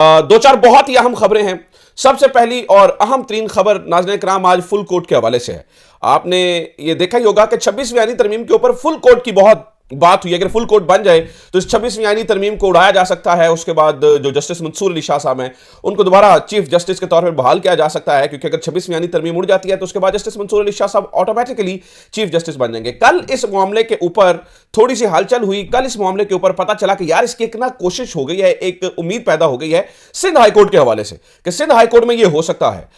दो चार बहुत ही अहम खबरें हैं। सबसे पहली और अहम तरीन खबर नाज़रीन कराम आज फुल कोर्ट के हवाले से है। आपने ये देखा ही होगा कि 26वीं आईनी तरमीम के ऊपर फुल कोर्ट की बहुत बात हुई। अगर फुल कोर्ट बन जाए तो इस 26वीं आईनी तरमीम को उड़ाया जा सकता है। उसके बाद जो जस्टिस मंसूर अली शाह साहब हैं उनको दोबारा चीफ जस्टिस के तौर पर बहाल किया जा सकता है, क्योंकि अगर 26वीं आईनी तरमीम उड़ जाती है तो उसके बाद जस्टिस मंसूर अली शाह साहब ऑटोमेटिकली चीफ जस्टिस बन जाएंगे। कल इस मामले के ऊपर थोड़ी सी हलचल हुई। कल इस मामले के ऊपर पता चला कि यार इसकी एक ना कोशिश हो गई है, एक उम्मीद पैदा हो गई है सिंध हाईकोर्ट के हवाले से कि सिंध हाईकोर्ट में ये हो सकता है।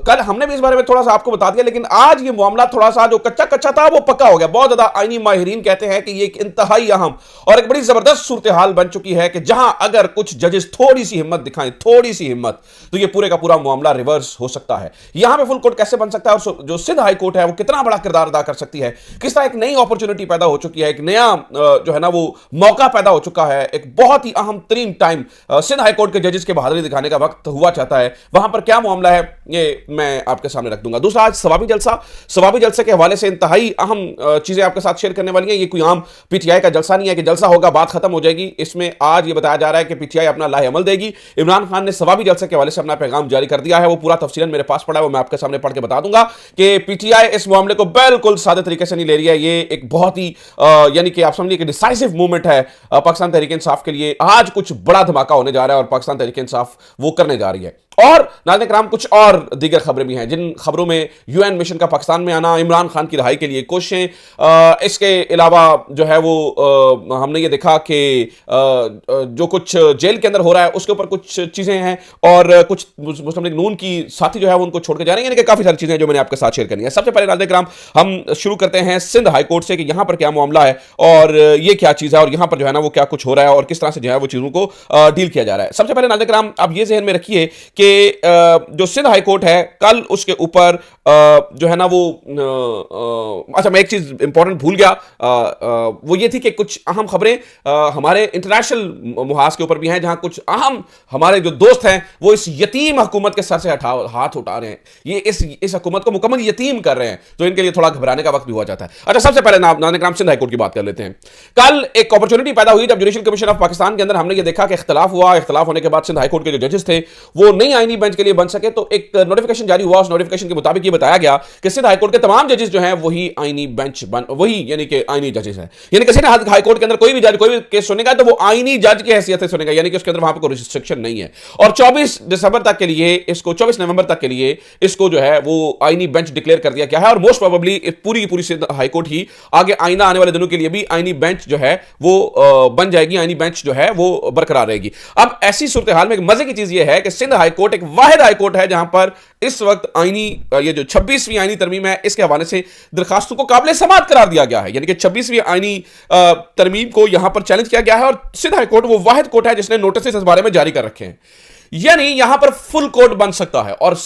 कल हमने भी इस बारे में थोड़ा सा आपको बता दिया, लेकिन आज ये मामला थोड़ा सा जो कच्चा कच्चा था वो पक्का हो गया। बहुत ज्यादा आईनी माहिरीन कहते हैं कि ये एक इंतहाई अहम और एक बड़ी जबरदस्त सूरत हाल बन चुकी है कि जहां अगर कुछ जजेस थोड़ी सी हिम्मत दिखाएं, थोड़ी सी हिम्मत, तो ये पूरे का पूरा मामला रिवर्स हो सकता है। यहां पे फुल कोर्ट कैसे बन सकता है और जो सिंध हाई कोर्ट है वो कितना बड़ा किरदार अदा कर सकती है, किस तरह एक नई अपॉर्चुनिटी पैदा हो चुकी है, एक नया जो है ना वो मौका पैदा हो चुका है। एक बहुत ही अहम तरीन टाइम सिंध हाई कोर्ट के जजेस के बहादुरी दिखाने का वक्त हुआ चाहता है। वहां पर क्या मामला है ये मैं आपके सामने रख दूंगा। दूसरा, आज सवाबी जलसे के हवाले से इंतहाई अहम चीजें आपके साथ शेयर करने वाली है। ये कोई आम पीटीआई का जलसा नहीं है कि जलसा होगा बात खत्म हो जाएगी। इसमें आज ये बताया जा रहा है कि पीटीआई अपना लाहेअमल देगी। इमरान खान ने सवाबी जलसे के हवाले से अपना पैगाम जारी कर दिया है। वो पूरा तफसीलन मेरे पास पड़ा है, वो मैं आपके सामने पढ़ के बता दूंगा कि पीटीआई इस मामले को बिल्कुल सादे तरीके से नहीं ले रही है। ये एक बहुत ही यानी कि आप समझिए कि डिसाइसिव मूवमेंट है पाकिस्तान तहरीक इंसाफ के लिए। आज कुछ बड़ा धमाका होने जा रहा है और पाकिस्तान तहरीक इंसाफ वो करने जा रही है। और नाज़रीन कराम कुछ और दीगर खबरें भी हैं, जिन खबरों में यूएन मिशन का पाकिस्तान में आना, इमरान खान की रिहाई के लिए कोशिशें, इसके अलावा जो है वो हमने ये देखा कि जो कुछ जेल के अंदर हो रहा है उसके ऊपर कुछ चीजें हैं और कुछ मुस्लिम लीग नून की साथी जो है वो उनको छोड़ के जा रहे हैं। यानी कि काफी सारी चीजें जो मैंने आपके साथ शेयर करनी है। सबसे पहले नाज़रीन कराम हम शुरू करते हैं सिंध हाई कोर्ट से कि यहां पर क्या मामला है और ये क्या चीज है और यहां पर जो है ना वो क्या कुछ हो रहा है और किस तरह से जो है वो चीजों को डील किया जा रहा है। सबसे पहले नाज़रीन कराम आप ये जहन में रखिए कि जो सिंध हाई कोर्ट है कल उसके ऊपर जो है ना वो अच्छा मैं एक चीज इंपॉर्टेंट भूल गया, वो ये थी कि कुछ अहम खबरें हमारे इंटरनेशनल मुहाज के ऊपर भी हैं, जहां कुछ अहम हमारे जो दोस्त हैं वो इस यतीम हुकूमत के सर से हाथ उठा रहे हैं। ये इस हुकूमत को मुकम्मल यतीम कर रहे हैं, तो इनके लिए थोड़ा घबराने का वक्त भी हुआ जाता है। अच्छा, सबसे पहले नाज़रीन कराम सिंध हाई कोर्ट की बात कर लेते हैं। कल एक अपॉर्चुनिटी पैदा हुई जब जुडिशल कमीशन ऑफ पाकिस्तान के अंदर हमने ये देखा कि इख्तलाफ हुआ। इख्तलाफ होने के बाद सिंध हाई कोर्ट के जो जजेस थे वो नई आईनी बेंच के लिए बन सके, तो एक नोटिफिकेशन जारी हुआ। उस नोटिफिकेशन के मुताबिक ये बताया गया कि सिंध हाई कोर्ट के तमाम जजेस जो हैं वही आईनी बेंच वही यानी कि आईनी जजेस हैं। यानी कि सिंध हाई कोर्ट के अंदर कोई भी जज कोई भी केस सुनेगा तो वो आईनी जज की हैसियत से सुनेगा, यानी कि उसके अंदर वहां पर कोई रिस्ट्रिक्शन नहीं है। और 24 दिसंबर तक के लिए इसको 24 नवंबर तक के लिए इसको जो है वो आईनी बेंच डिक्लेयर कर दिया गया है। और मोस्ट प्रोबेबली पूरी की पूरी सिंध हाई कोर्ट ही आगे आईना आने वाले दिनों के लिए भी आईनी बेंच जो है वो बन जाएगी, आईनी बेंच जो है वो बरकरार रहेगी। अब ऐसी सूरत हाल में एक मजे की चीज ये है कि सिंध हाई कोर्ट एक वाहिद हाई कोर्ट है जहां पर इस वक्त आईनी ये जो 26वीं आईनी तरमीम है इसके हवाले से दरखास्तों को काबिल समाअत करार दिया गया है। यानी कि 26वीं आईनी तरमीम को यहां पर चैलेंज किया गया है और सिंध हाई कोर्ट वो वाहिद कोर्ट है जिसने नोटिस इस बारे में जारी कर रखे हैं। यानी यहां पर फुल कोर्ट बन सकता है। और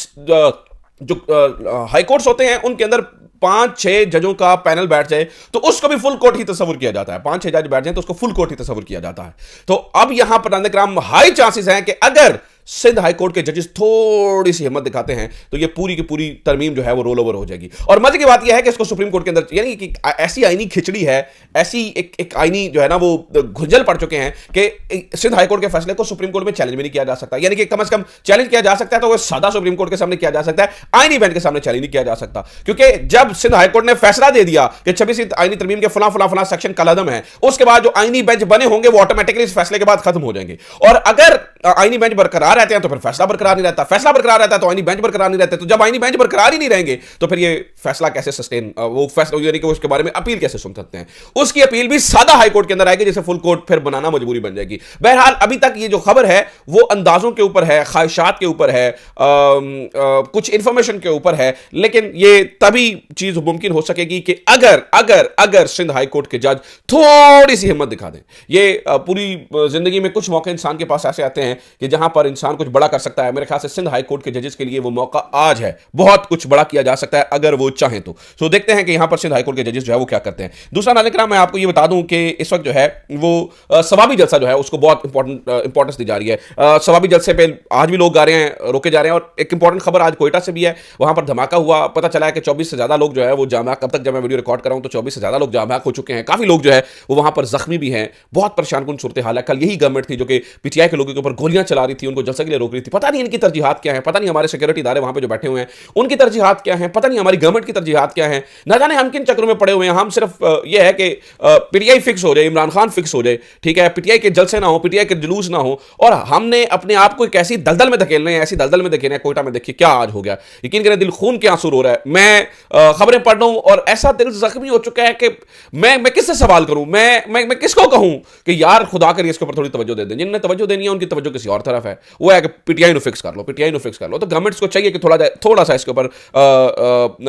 जो हाई कोर्ट्स होते हैं उनके अंदर 5-6 जजों का पैनल बैठ जाए तो उसको भी फुल कोर्ट ही तस्वुर किया जाता है। 5-6 जज बैठ जाए तो उसको फुल कोर्ट ही तस्वुर किया जाता है। तो अब यहां पर नाज़रीन कराम हाई चांसेस हैं कि अगर सिंध हाई कोर्ट के जजेस थोड़ी सी हिम्मत दिखाते हैं तो ये पूरी की पूरी तरमीम जो है वो रोल ओवर हो जाएगी। और मजे की बात यह है कि इसको सुप्रीम कोर्ट के अंदर यानी कि ऐसी आईनी खिचड़ी है, ऐसी एक आईनी जो है ना वो घुंझल पड़ चुके हैं कि सिंध हाई कोर्ट के फैसले को सुप्रीम कोर्ट में चैलेंज भी नहीं किया जा सकता। यानी कि कम से कम चैलेंज किया जा सकता है तो वो सादा सुप्रीम कोर्ट के सामने किया जा सकता है, आईनी बेंच के सामने चैलेंज नहीं किया जा सकता। क्योंकि जब सिंध हाई कोर्ट ने फैसला दे दिया कि 26वीं आईनी तरमीम के फला सेक्शन कलअदम है, उसके बाद जो आईनी बेंच बने होंगे वो ऑटोमेटिकली इस फैसले के बाद खत्म हो जाएंगे। और अगर आईनी बेंच बरकरार रहते हैं तो फिर फैसला बरकरार नहीं रहता, फैसला बरकरार रहता है तो आईनी बेंच बरकरार नहीं रहते। तो जब आईनी बेंच बरकरार ही नहीं रहेंगे तो फिर ये फैसला कैसे सस्टेन वो फैसला यानी कि उसके बारे में अपील कैसे सुन सकते हैं। उसकी अपील भी सादा हाई कोर्ट के अंदर आएगी जिसे फुल कोर्ट फिर बनाना मजबूरी बन जाएगी। बहरहाल अभी तक ये जो खबर है वो अंदाजों के ऊपर है, ख्वाहिशात के ऊपर है, कुछ इंफॉर्मेशन के ऊपर है, लेकिन ये तभी चीज मुमकिन हो सकेगी कि अगर सिंध हाई कोर्ट के जज थोड़ी सी हिम्मत दिखा दें। ये पूरी जिंदगी में कुछ मौके इंसान के पास ऐसे आते हैं कि जहां पर इंसान इंसान कुछ बड़ा कर सकता है। मेरे ख्याल से सिंध हाई कोर्ट के जजेस के लिए वो मौका आज है, बहुत कुछ बड़ा किया जा सकता है अगर वो चाहें तो। सो देखते हैं कि यहां पर सिंध हाई कोर्ट के जजेस जो है वो क्या करते हैं। दूसरा नाज़रीन, मैं आपको ये बता दूं कि इस वक्त जो है वो सवाबी जलसा जो है उसको बहुत इंपॉर्टेंस दी जा रही है। सवाबी जलसे पे आज भी लोग आ रहे हैं, रोके जा रहे हैं। और एक इंपॉर्टेंट खबर आज कोयटा से भी है, वहां पर धमाका हुआ, पता चला है कि 24 से ज्यादा लोग जो है वो जाम, कब तक जब मैं वीडियो रिकॉर्ड कर रहा हूं तो 24 से ज्यादा लोग जाम हो चुके हैं। काफी लोग जो है वो वहां पर जख्मी भी हैं, बहुत परेशान कुन सूरत हाल है। कल यही गवर्नमेंट थी जो कि पीटीआई के लोगों के ऊपर गोलियां चला रही थी, उनको जलसे के लिए रोक रही थी। पता नहीं इनकी तरजीहात क्या है, पता नहीं हमारे सिक्योरिटी इदारे वहां पे जो बैठे हुए हैं उनकी तरजीहात क्या है, पता नहीं हमारी गवर्नमेंट की तरजीहात क्या है। ना जाने हम किन चक्रों में पड़े हुए हैं। हम सिर्फ यह है कि पीटीआई फिक्स हो जाए, इमरान खान फिक्स हो जाए, ठीक है, पीटीआई के जलसे ना हो, पीटीआई के जुलूस ना हो, और हमने अपने आप को एक ऐसी दलदल में धकेलने हैं, ऐसी दलदल में धकेलना है। कोयटा में देखिए क्या आज हो गया, यकीन करें दिल खून के आंसू रो रहा है। मैं खबरें पढ़ रहा हूं और ऐसा दिल जख्मी हो चुका है कि मैं किससे सवाल करूं, मैं किसको कहूं कि यार खुदा करिए इसके ऊपर थोड़ी तवज्जो दे दें। जिन्हें तवज्जो देनी है उनकी तवज्जो किसी और तरफ है, वो है कि पीटीआई फिक्स कर लो, पीटीआई फिक्स कर लो। तो गवर्नमेंट्स को चाहिए कि थोड़ा सा इसके ऊपर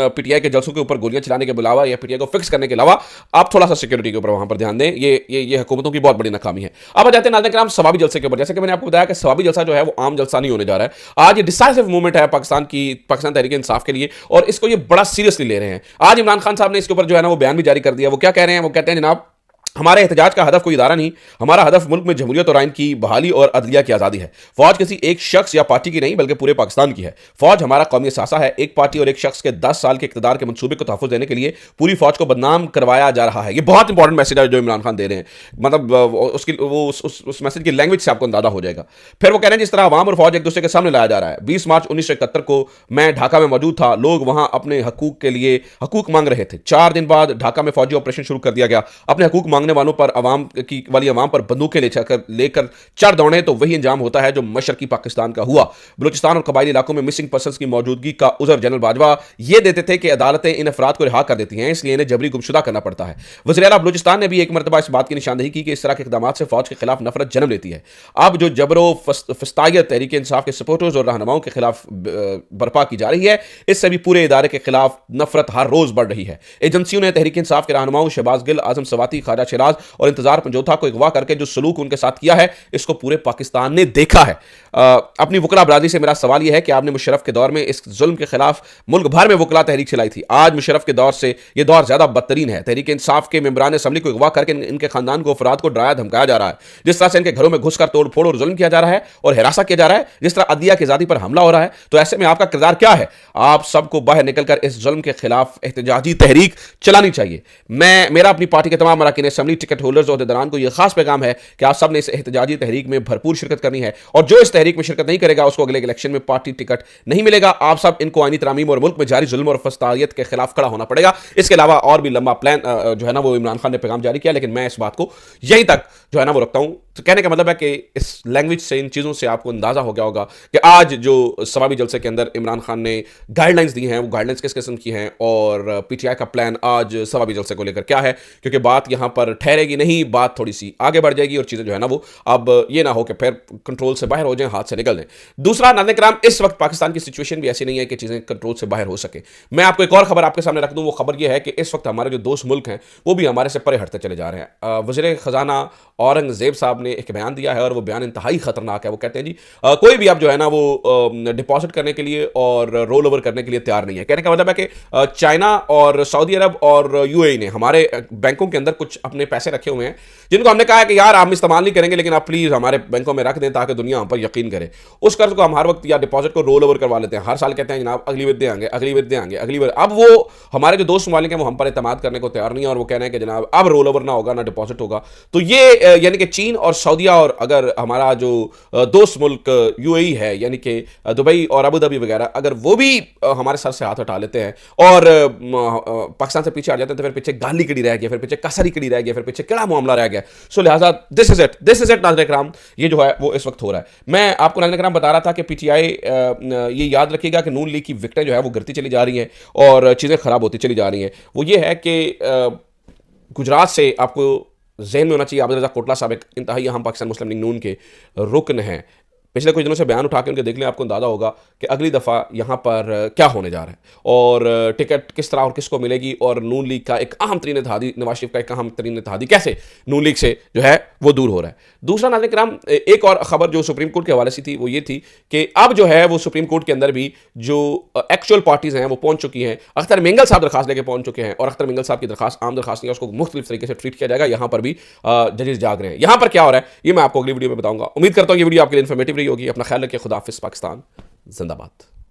पीटीआई के जलसों के ऊपर गोलियां चलाने के अलावा या पीटीआई को फिक्स करने के अलावा आप थोड़ा सा सिक्योरिटी के ऊपर वहां पर ध्यान दें। ये हुकूमतों की बहुत बड़ी नाकामी है। अब आ जाते हैं नाज़रीन सवाबी जलसे के ऊपर। जैसे कि मैंने आपको बताया कि सवाबी जलसा जो है वो आम जलसा नहीं होने जा रहा है। आज ये डिसाइसिव मूवमेंट है पाकिस्तान तहरीक इंसाफ के लिए, और इसको ये बड़ा सीरियसली ले रहे हैं। आज इमरान खान साहब ने इसके ऊपर जो है ना वो बयान भी जारी कर दिया। वो क्या कह रहे हैं? वो कहते हैं जनाब, हमारे एहतजाज का हदफ कोई इदारा नहीं, हमारा हदफ मुल्क में जमहूरियत और आइन की बहाली और अदलिया की आज़ादी है। फौज किसी एक शख्स या पार्टी की नहीं बल्कि पूरे पाकिस्तान की है। फौज हमारा कौमी असासा है। एक पार्टी और एक शख्स के 10 साल के इक़्तिदार के मंसूबे को तहफ़्फ़ुज़ देने के लिए पूरी फौज को बदनाम करवाया जा रहा है। ये बहुत इंपॉर्टेंट मैसेज है जो इमरान खान दे रहे हैं। मतलब उस मैसेज की लैंग्वेज से आपको अंदाजा हो जाएगा। फिर वो कह रहे हैं जिस तरह अवाम और फौज एक दूसरे के सामने लाया जा रहा है। 20 मार्च 1971 को मैं ढाका में मौजूद था। लोग वहां अपने हकूक के लिए हकूक मांग रहे थे। 4 दिन बाद ढाका में फौजी ऑपरेशन शुरू कर दिया गया। अपने हकूक मांगने वालों पर अवाम पर बंदूकें लेकर चढ़ दौड़े तो वही अंजाम होता है जो मशरकी पाकिस्तान का हुआ। बलूचिस्तान और कबायली इलाकों में मिसिंग पर्सन्स की मौजूदगी का उज़र जनरल बाजवा ये देते थे कि अदालतें इन अफराद को रिहा कर देती हैं, इसलिए इन्हें जबरी गुमशुदा करना पड़ता है। वज़ीर आला बलूचिस्तान ने भी एक मरतबा इस बात की निशानदेही की कि इस तरह के इक़दाम से फौज के खिलाफ नफरत जन्म लेती है। अब जो जबरो फस्तायत तहरीक इंसाफ के सपोर्टर्स और रहनुमाओं के खिलाफ बर्पा की जा रही है, इससे भी पूरे इदारे के खिलाफ नफरत हर रोज बढ़ रही है। एजेंसियों ने तहरीक इंसाफ के रहनुमाओं शहबाज गिल, आजम सवाती, ख्वाजा शिराज और इंतजार पंजोथा को अगवा करके जो सलूक उनके साथ किया है, इसको पूरे पाकिस्तान ने देखा है। अपनी वकला बरादरी से मेरा सवाल यह है कि आपने मुशर्रफ के दौर में इस जुल्म के खिलाफ मुल्क भर में वकला तहरीक चलाई थी। आज मुशर्रफ के दौर से यह दौर ज्यादा बदतरीन है। तहरीक इंसाफ के मेंबरान असम्बली को अगवा करके इनके खानदान को अफराद को डराया धमकाया जा रहा है। जिस तरह से इनके घरों में घुसकर तोड़ फोड़ और जुल्म किया जा रहा है और हिरासा किया जा रहा है, जिस तरह अदलिया की आजादी पर हमला हो रहा है, तो ऐसे में आपका किरदार क्या है? आप सबको बाहर निकलकर इस जुल्म के खिलाफ एहतजाजी तहरीक चलानी चाहिए। मेरा अपनी पार्टी के तमाम अरकान असम्बली, टिकट होल्डर्स और अहदेदारान को यह खास पैगाम है कि आप सब ने इस एहतजाजी तहरीक में भरपूर शिरकत करनी है, और जो इस तहरीक में शिरकत नहीं करेगा उसको अगले इलेक्शन में पार्टी टिकट नहीं मिलेगा। आप सब इनको आईनी तरामीम और मुल्क में जारी जुल्म और फसादियत के खिलाफ खड़ा होना पड़ेगा। इसके अलावा और भी लंबा प्लान जो है ना वो इमरान खान ने पैगाम जारी किया, लेकिन मैं इस बात को यहीं तक जो है ना वो रखता हूं। तो कहने का मतलब है कि इस लैंग्वेज से, इन चीज़ों से आपको अंदाजा हो गया होगा कि आज जो सवाबी जलसे के अंदर इमरान खान ने गाइडलाइंस दी हैं, वो गाइडलाइंस किस किस्म की हैं, और पीटीआई का प्लान आज सवाबी जलसे को लेकर क्या है। क्योंकि बात यहां पर ठहरेगी नहीं, बात थोड़ी सी आगे बढ़ जाएगी और चीज़ें जो है ना वो अब ये ना हो कि फिर कंट्रोल से बाहर हो जाएं, हाथ से निकल जाएं। दूसरा नाज़रीन किराम, इस वक्त पाकिस्तान की सिचुएशन भी ऐसी नहीं है कि चीज़ें कंट्रोल से बाहर हो सके। मैं आपको एक और खबर आपके सामने रख दूं। वो खबर ये है कि इस वक्त हमारे जो दोस्त मुल्क हैं वो भी हमारे से परे हटते चले जा रहे हैं। वज़ीर ख़जाना औरंगज़ेब साहब ने एक बयान दिया है और वो बयान इंतहाई खतरनाक है। वो कहते हैं जी कोई भी अब जो है ना वो डिपॉजिट करने के लिए और रोल ओवर करने के लिए तैयार नहीं है। कहने का मतलब है कि चाइना और सऊदी अरब और यूएई ने हमारे बैंकों के अंदर कुछ अपने पैसे रखे हुए हैं, जिनको हमने कहा है कि यार हम इस्तेमाल नहीं करेंगे, लेकिन आप प्लीज़ हमारे बैंकों में रख दें ताकि दुनिया हम पर यकीन करे। उस कर्ज को हम हर वक्त या डिपॉजिट को रोल ओवर करवा लेते हैं। हर साल कहते हैं जनाब अगली बार देंगे, अगली बार देंगे, अगली बार। अब वो हमारे जो दोस्त ममालिक हैं वो हम पर एतमाद करने को तैयार नहीं है और वो कह रहे हैं कि जनाब अब रोल ओवर ना होगा, ना डिपॉजिट होगा। तो ये यानी कि चीन और सऊदीया और अगर हमारा जो दोस्त मुल्क यूएई है यानी कि दुबई और अबू धाबी वगैरह, अगर वो भी हमारे सर से हाथ हटा लेते हैं और पाकिस्तान से पीछे हट जाते हैं, तो फिर पीछे गाली कड़ी रह गया, फिर पीछे कसरी कड़ी रह गया, फिर पीछे कड़ा मामला रह गया। सो लिहाजा दिस इज इट नाज़रीन किराम, ये जो है वो इस वक्त हो रहा है। मैं आपको नाज़रीन किराम बता रहा था कि पीटीआई ये याद रखिएगा कि नून लीग की विकेटें जो है वो गिरती चली जा रही हैं और चीज़ें खराब होती चली जा रही हैं। वो ये है कि गुजरात से आपको ज़हन में होना चाहिए, आबिद रज़ा कोटला साहब एक इंतहाई अहम पाकिस्तान मुस्लिम लीग नून के रुकन हैं। पिछले कुछ दिनों से बयान उठा के उनके देख लें, आपको अंदाजा होगा कि अगली दफ़ा यहाँ पर क्या होने जा रहा है और टिकट किस तरह और किसको मिलेगी, और नून लीग का एक अहम तरीन इत्तेहादी, नवाज शरीफ का एक अहम तरीन इत्तेहादी कैसे नून लीग से जो है वो दूर हो रहा है। दूसरा नाज़रीन किराम, एक और ख़बर जो सुप्रीम कोर्ट के हवाले से थी वो ये थी कि अब जो है वो सुप्रीम कोर्ट के अंदर भी जो एक्चुअल पार्टीज़ हैं वो पहुँच चुकी हैं। अख्तर मिंगल साहब दरखास्त लेके पहुँच चुके हैं और अख्तर मिंगल साहब की दरखास्त आम दरखास्त नहीं है, उसको मुख्तलिफ तरीके से ट्रीट किया जाएगा। यहाँ पर भी जजेस जाग रहे हैं। यहाँ पर क्या हो रहा है ये मैं आपको अगली वीडियो में बताऊंगा। उम्मीद करता हूँ ये वीडियो आपके लिए इन्फॉर्मेटिव रही होगी। अपना ख्याल रखिए। खुदा हाफिज़। पाकिस्तान जिंदाबाद।